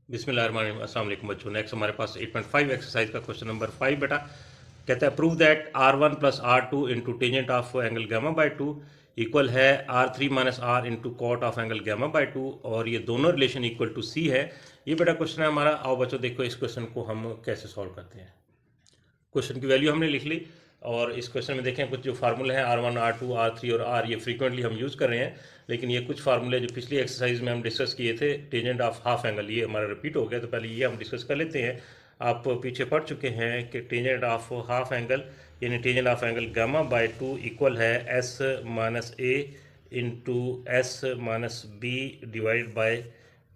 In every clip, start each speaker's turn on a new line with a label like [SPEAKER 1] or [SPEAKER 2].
[SPEAKER 1] बिस्मिल्लाहिर्रहमानिर्रहीम। अस्सलाम वालेकुम बच्चों। नेक्स्ट हमारे पास 8.5 एक्सरसाइज का क्वेश्चन नंबर 5 बेटा कहता है prove that R1 plus R2 into tangent of angle gamma by two equal है R3 minus R into cot of angle gamma by two, और ये दोनों रिलेशन इक्वल टू C है। ये बेटा क्वेश्चन है हमारा। आओ बच्चों देखो इस क्वेश्चन को हम कैसे सॉल्व करते हैं। क्वेश्चन की वैल्यू हमने लिख ली और इस क्वेश्चन में देखें कुछ जो फार्मूले हैं R1 R2 R3 और R, ये फ्रीक्वेंटली हम यूज़ कर रहे हैं, लेकिन ये कुछ फार्मूले जो पिछली एक्सरसाइज में हम डिस्कस किए थे, टेंजेंट ऑफ हाफ एंगल, ये हमारा रिपीट हो गया, तो पहले ये हम डिस्कस कर लेते हैं। आप पीछे पढ़ चुके हैं कि टेंजेंट ऑफ हाफ एंगल यानी tangent of angle gamma by two equal है S minus A into S minus B divide by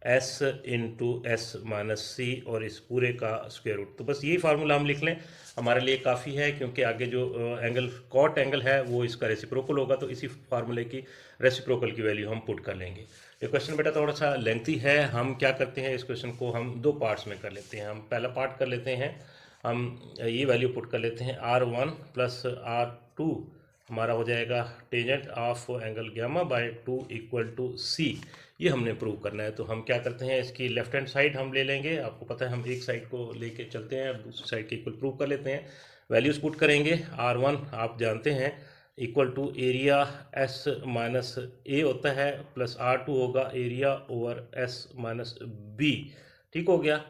[SPEAKER 1] S into S minus C और इस पूरे का स्क्वायर रूट। तो बस यही फार्मूला हम लिख लें, हमारे लिए काफ़ी है, क्योंकि आगे जो एंगल कॉट एंगल है वो इसका रेसिप्रोकल होगा, तो इसी फार्मूले की रेसिप्रोकल की वैल्यू हम पुट कर लेंगे। ये क्वेश्चन बेटा थोड़ा सा लेंथी है। हम क्या करते हैं, इस क्वेश्चन को हम दो पार्ट्स में कर लेते हैं। हम पहला पार्ट कर लेते हैं, हम ये वैल्यू पुट कर लेते हैं R1 प्लस R2 हमारा हो जाएगा tangent of angle gamma by two equal to C. ये हमने प्रूव करना है। तो हम क्या करते हैं, इसकी लेफ्ट हैंड साइड हम ले लेंगे। आपको पता है हम एक साइड को लेके चलते हैं, अब दूसरी साइड के इक्वल प्रूव कर लेते हैं। वैल्यूज पुट करेंगे। R1 आप जानते हैं equal to area S minus A होता है, प्लस R2 होगा area over S minus B. ठीक हो गया।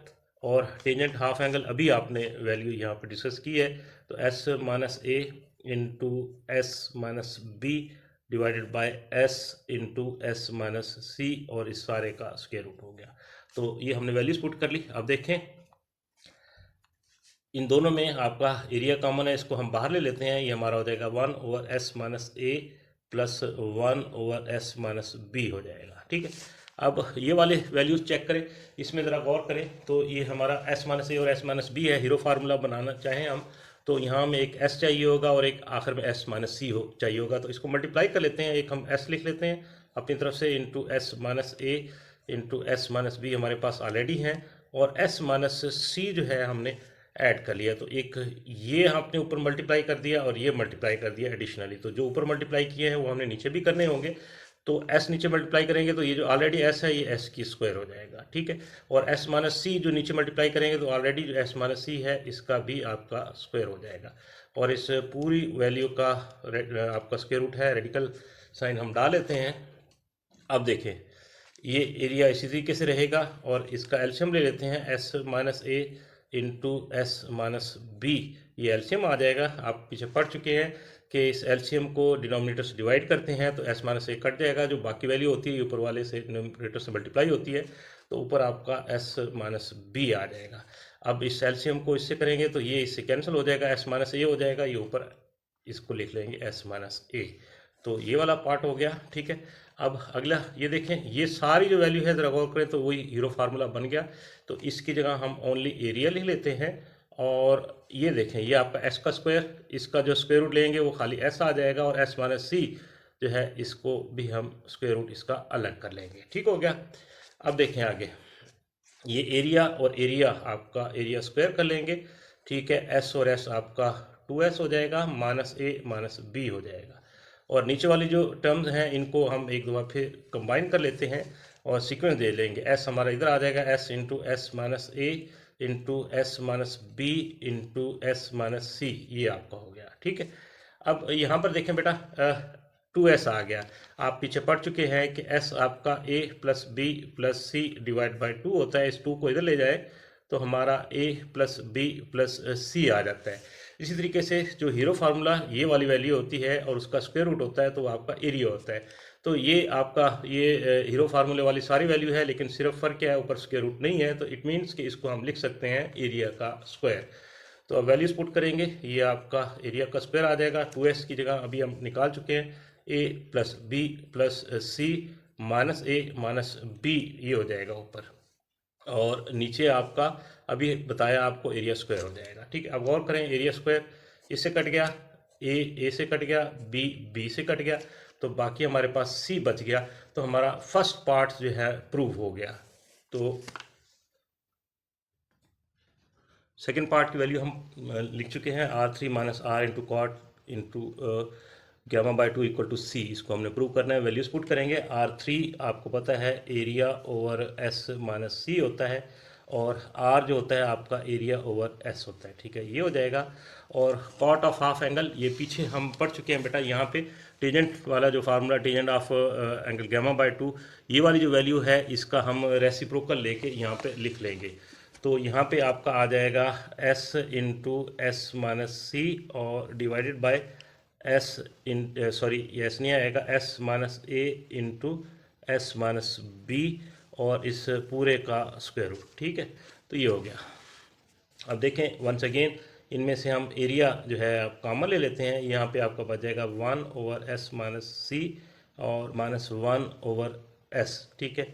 [SPEAKER 1] और टेंजेंट हाफ एंगल अभी आपने वैल्यू यहाँ पे डिस्कस की है, तो S minus A into S minus B divided by S into S minus C और इस सारे का स्क्वायर रूट हो गया। तो ये हमने वैल्यूज पुट कर ली। अब देखें इन दोनों में आपका एरिया कॉमन है, इसको हम बाहर ले लेते हैं। ये हमारा हो जाएगा 1 over S minus A plus 1 over S minus B हो जाएगा। ठीक है। अब ये वाले वैल्यूज चेक करें, इसमें ज़रा गौर करें। तो ये हमारा एस माइनस ए और एस माइनस बी है। हीरो फार्मूला बनाना चाहें हम तो यहाँ में एक एस चाहिए होगा और एक आखिर में एस माइनस सी हो चाहिए होगा, तो इसको मल्टीप्लाई कर लेते हैं। एक हम एस लिख लेते हैं अपनी तरफ से into S minus A into S minus B हमारे पास ऑलरेडी हैं, और एस माइनस सी जो है हमने ऐड कर लिया। तो एक ये आपने ऊपर मल्टीप्लाई कर दिया और ये मल्टीप्लाई कर दिया एडिशनली। तो जो ऊपर मल्टीप्लाई किए हैं वो हमने नीचे भी करने होंगे। तो s नीचे मल्टीप्लाई करेंगे तो ये जो ऑलरेडी s है ये s की स्क्वायर हो जाएगा। ठीक है। और s माइनस सी जो नीचे मल्टीप्लाई करेंगे तो ऑलरेडी जो s माइनस सी है इसका भी आपका स्क्वायर हो जाएगा। और इस पूरी वैल्यू का आपका स्क्वायर रूट है, रेडिकल साइन हम डाल लेते हैं। अब देखें ये एरिया इसी तरीके से रहेगा और इसका एल्शियम ले लेते हैं, S minus A into S minus b. ये एल्शियम आ जाएगा। आप पीछे पढ़ चुके हैं कि इस एल्शियम को डिनोमिनेटर से डिवाइड करते हैं तो एस माइनस ए कट जाएगा, जो बाकी वैल्यू होती है ऊपर वाले से डिनोमिनेटर से मल्टीप्लाई होती है, तो ऊपर आपका एस माइनस बी आ जाएगा। अब इस एल्शियम को इससे करेंगे तो ये इससे कैंसिल हो जाएगा, एस माइनस ए हो जाएगा, ये ऊपर इसको लिख लेंगे एस माइनस ए। तो ये वाला पार्ट हो गया। ठीक है। अब अगला ये देखें, ये सारी जो वैल्यू है ज़रा गौर करें तो वही हीरो फार्मूला बन गया। तो इसकी जगह हम ओनली एरिया लिख लेते हैं, और ये देखें ये आपका एस का स्क्वायर, इसका जो स्क्वायर रूट लेंगे वो खाली एस आ जाएगा, और एस माइनस सी जो है इसको भी हम स्क्वायर रूट इसका अलग कर लेंगे। ठीक हो गया। अब देखें आगे, ये एरिया और एरिया आपका एरिया स्क्वायर कर लेंगे। ठीक है। एस और एस आपका 2s हो जाएगा, माइनस ए माइनस बी हो जाएगा। और नीचे वाली जो टर्म्स हैं इनको हम एक दो बार फिर कंबाइन कर लेते हैं और सीक्वेंस दे लेंगे। एस हमारा इधर आ जाएगा, S into S minus A into S minus B into S minus C, ये आपका हो गया। ठीक है। अब यहाँ पर देखें बेटा 2s आ गया। आप पीछे पढ़ चुके हैं कि s आपका a plus b plus c divide by 2 होता है। इस 2 को इधर ले जाए तो हमारा a प्लस बी प्लस सी आ जाता है। इसी तरीके से जो हीरो फार्मूला ये वाली वैल्यू होती है और उसका स्क्वायर रूट होता है तो वो आपका एरिया होता है। तो ये आपका ये हीरो फार्मूले वाली सारी वैल्यू है, लेकिन सिर्फ फ़र्क क्या है, ऊपर स्क्वायर रूट नहीं है, तो इट मीन्स कि इसको हम लिख सकते हैं एरिया का स्क्वायर। तो अब वैल्यूज पुट करेंगे, ये आपका एरिया का स्क्वायर आ जाएगा। 2s की जगह अभी हम निकाल चुके हैं, a plus b plus c minus a minus b, ये हो जाएगा ऊपर, और नीचे आपका अभी बताया आपको एरिया स्क्वायर हो जाएगा। ठीक है। अब गौर करें, एरिया स्क्वायर इससे कट गया, ए से कट गया, बी से कट गया, तो बाकी हमारे पास सी बच गया। तो हमारा फर्स्ट पार्ट जो है प्रूव हो गया। तो सेकेंड पार्ट की वैल्यू हम लिख चुके हैं, R3 minus R into cot into gamma by 2 equal to C, इसको हमने प्रूव करना है। वैल्यूज पुट करेंगे। R3 आपको पता है एरिया ओवर एस माइनस सी होता है, और R जो होता है आपका एरिया ओवर एस होता है, ठीक है, ये हो जाएगा। और कॉट ऑफ हाफ एंगल ये पीछे हम पढ़ चुके हैं बेटा, यहाँ पे टेजेंट वाला जो formula tangent of angle gamma by 2, ये वाली जो वैल्यू है इसका हम रेसिप्रोकल लेके यहाँ पे लिख लेंगे। तो यहाँ पे आपका आ जाएगा S into S minus C और divided by S in sorry S नहीं आएगा, S minus A into S minus B, और इस पूरे का स्क्वायर रूट, ठीक है। तो ये हो गया। अब देखें वंस अगेन, इनमें से हम एरिया जो है आप कॉमन ले लेते हैं। यहाँ पे आपका बच जाएगा 1 ओवर एस माइनस सी और माइनस 1 ओवर एस, ठीक है।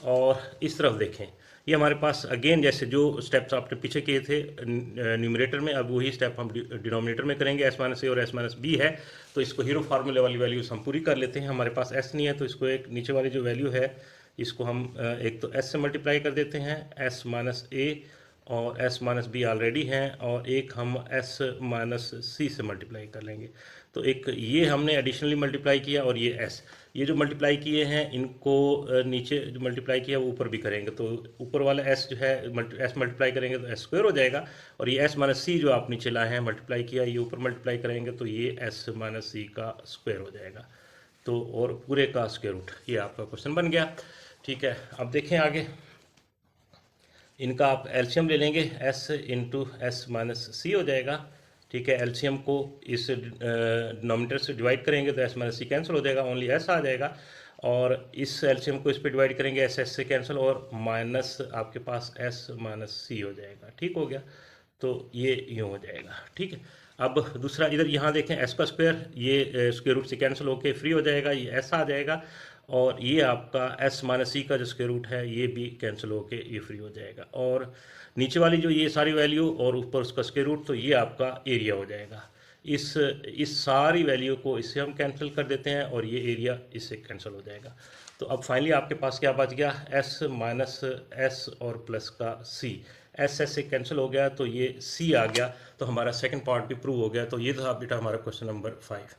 [SPEAKER 1] और इस तरफ देखें, ये हमारे पास अगेन जैसे जो स्टेप्स आपने पीछे किए थे न्यूमरेटर में, अब वही स्टेप हम डिनोमिनेटर में करेंगे। एस माइनस ए और एस माइनस बी है, तो इसको हीरो फार्मूले वाली वैल्यूज हम पूरी कर लेते हैं। हमारे पास एस नहीं है, तो इसको एक नीचे वाली जो वैल्यू है इसको हम एक तो एस से मल्टीप्लाई कर देते हैं, एस माइनस ए और एस माइनस बी ऑलरेडी हैं, और एक हम एस माइनस सी से मल्टीप्लाई कर लेंगे। तो एक ये हमने एडिशनली मल्टीप्लाई किया, और ये एस, ये जो मल्टीप्लाई किए हैं इनको नीचे जो मल्टीप्लाई किया वो ऊपर भी करेंगे। तो ऊपर वाला एस जो है एस मल्टीप्लाई करेंगे तो एस स्क्वायर हो जाएगा, और ये एस माइनस सी जो आप नीचे लाए हैं मल्टीप्लाई किया, ये ऊपर मल्टीप्लाई करेंगे तो ये एस माइनस सी का स्क्वायर हो जाएगा। तो और पूरे का स्क्वायर रूट, ये आपका क्वेश्चन बन गया, ठीक है। अब देखें आगे, इनका आप एलसीएम ले लेंगे, एस इंटू एस माइनस सी हो जाएगा, ठीक है। एलसीएम को इस डिनोमिनेटर से डिवाइड करेंगे तो एस माइनस सी कैंसिल हो जाएगा, ओनली एस आ जाएगा। और इस एलसीएम को इस पे डिवाइड करेंगे, एस एस से कैंसिल, और माइनस आपके पास एस माइनस सी हो जाएगा, ठीक हो गया। तो ये यूँ हो जाएगा, ठीक है। अब दूसरा इधर यहाँ देखें, एस का स्क्वायर ये स्क्वायर रूट से कैंसिल होके फ्री हो जाएगा, ये एस आ जाएगा, और ये आपका एस माइनस सी का जो स्क्वायर रूट है ये भी कैंसिल होके ये फ्री हो जाएगा। और नीचे वाली जो ये सारी वैल्यू और ऊपर उसका स्क्वायर रूट, तो ये आपका एरिया हो जाएगा। इस सारी वैल्यू को इससे हम कैंसिल कर देते हैं, और ये एरिया इससे कैंसिल हो जाएगा। तो अब फाइनली आपके पास क्या बच गया, एस माइनस एस और प्लस का सी, एस एस से कैंसिल हो गया तो ये सी आ गया। तो हमारा सेकंड पार्ट भी प्रूव हो गया। तो ये था बेटा हमारा क्वेश्चन नंबर 5।